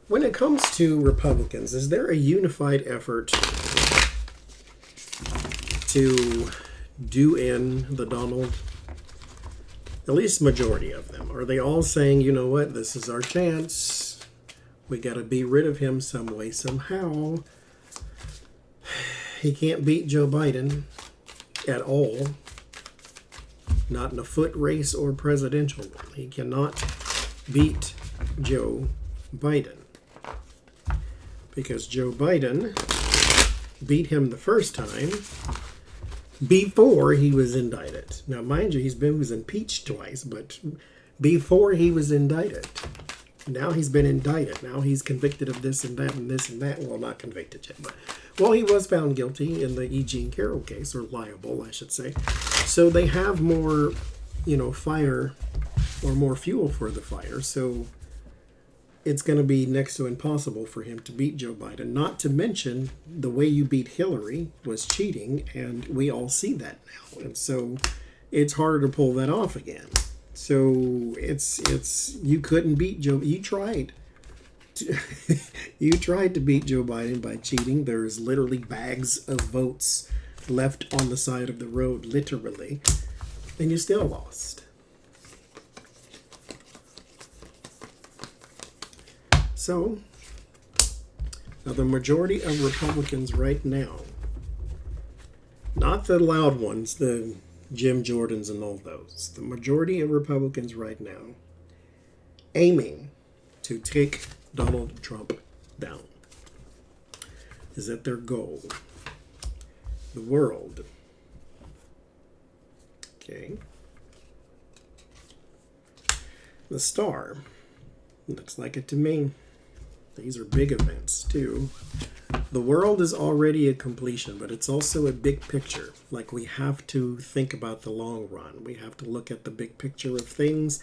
when it comes to Republicans, is there a unified effort to do in the Donald? At least majority of them. Are they all saying, you know what, this is our chance. We got to be rid of him some way, somehow. He can't beat Joe Biden at all. Not in a foot race or presidential one. He cannot beat Joe Biden. Because Joe Biden beat him the first time before he was indicted. Now, mind you, he was impeached twice, but before he was indicted. Now he's been indicted. Now he's convicted of this and that and this and that. Well, not convicted yet, but well, he was found guilty in the E. Jean Carroll case, or liable, I should say. So they have more, fire or more fuel for the fire. So it's going to be next to impossible for him to beat Joe Biden. Not to mention the way you beat Hillary was cheating, and we all see that now. And so it's harder to pull that off again. So it's you couldn't beat Joe. You tried. You tried to beat Joe Biden by cheating. There's literally bags of votes left on the side of the road, literally, and you still lost. So, now the majority of Republicans right now, not the loud ones, the Jim Jordans and all those, the majority of Republicans right now aiming to take Donald Trump down. Is that their goal? The world. Okay. The Star. Looks like it to me. These are big events, too. The world is already a completion, but it's also a big picture. Like, we have to think about the long run. We have to look at the big picture of things.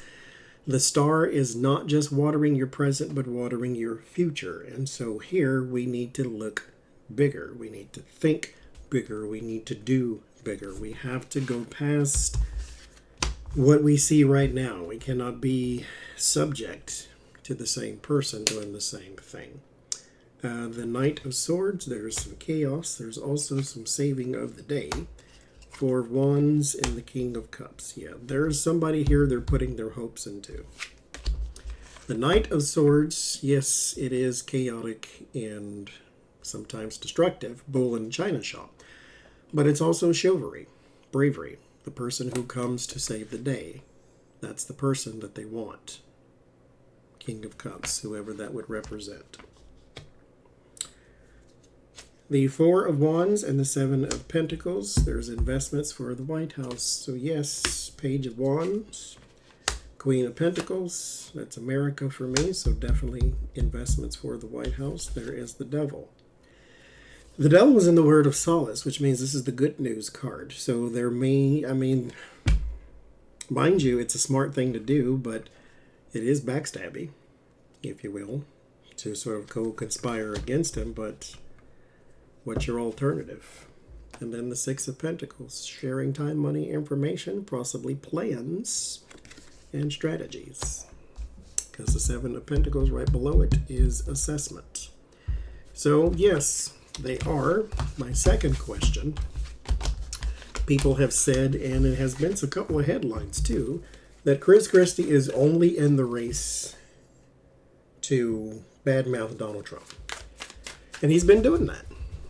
The Star is not just watering your present, but watering your future. And so here we need to look bigger. We need to think bigger. We need to do bigger. We have to go past what we see right now. We cannot be subject to the same person doing the same thing. The Knight of Swords, there's some chaos. There's also some saving of the day. Four of Wands and the King of Cups. Yeah, there's somebody here they're putting their hopes into. The Knight of Swords, yes, it is chaotic and sometimes destructive, bull in China shop. But it's also chivalry, bravery, the person who comes to save the day. That's the person that they want. King of Cups, whoever that would represent. The Four of Wands and the Seven of Pentacles. There's investments for the White House. So yes, Page of Wands, Queen of Pentacles. That's America for me, so definitely investments for the White House. There is the Devil. The Devil was in the Word of Solace, which means this is the good news card. So there may, mind you, it's a smart thing to do, but it is backstabby, if you will, to sort of co-conspire against him, but what's your alternative? And then the Six of Pentacles, sharing time, money, information, possibly plans and strategies. Because the Seven of Pentacles right below it is assessment. So, yes, they are. My second question, people have said, and it has been a couple of headlines too, that Chris Christie is only in the race to badmouth Donald Trump. And he's been doing that,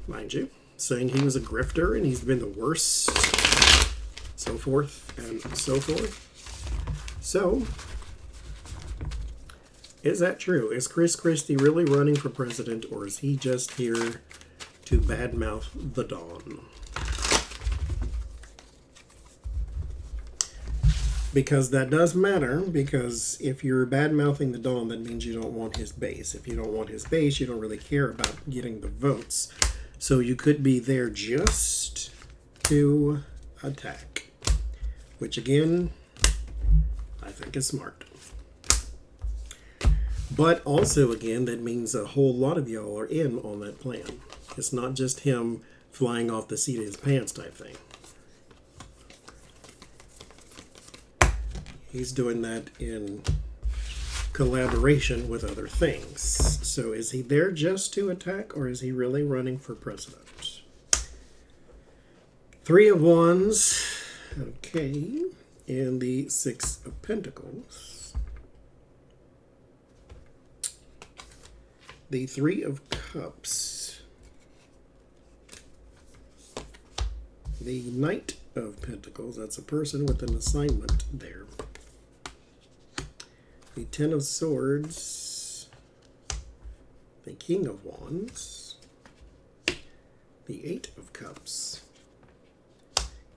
mind you, saying he was a grifter and he's been the worst, so forth and so forth. So, is that true? Is Chris Christie really running for president, or is he just here to badmouth the Don? Because that does matter, because if you're bad-mouthing the Don, that means you don't want his base. If you don't want his base, you don't really care about getting the votes. So you could be there just to attack. Which, again, I think is smart. But also, again, that means a whole lot of y'all are in on that plan. It's not just him flying off the seat of his pants type thing. He's doing that in collaboration with other things. So is he there just to attack, or is he really running for president? Three of Wands, okay, and the Six of Pentacles. The Three of Cups. The Knight of Pentacles, that's a person with an assignment there. The Ten of Swords, the King of Wands, the Eight of Cups,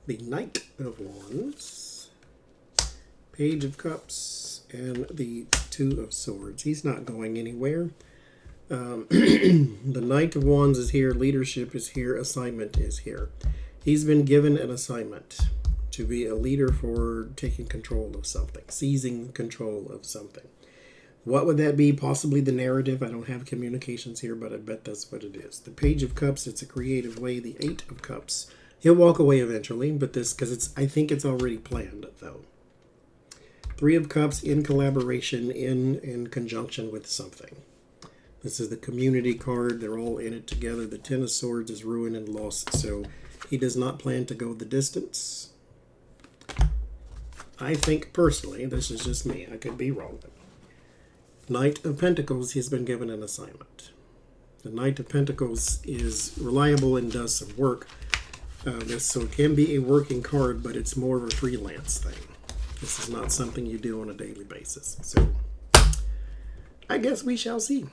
the Knight of Wands, Page of Cups, and the Two of Swords. He's not going anywhere. The Knight of Wands is here, leadership is here, assignment is here. He's been given an assignment to be a leader for taking control of something, seizing control of something. What would that be? Possibly the narrative. I don't have communications here, but I bet that's what it is. The Page of Cups, it's a creative way. The Eight of Cups, he'll walk away eventually, but this, because I think it's already planned, though. Three of Cups in collaboration, in conjunction with something. This is the community card. They're all in it together. The Ten of Swords is ruin and loss, so he does not plan to go the distance. I think personally, this is just me, I could be wrong. Knight of Pentacles, he's been given an assignment. The Knight of Pentacles is reliable and does some work. So it can be a working card, but it's more of a freelance thing. This is not something you do on a daily basis. So I guess we shall see.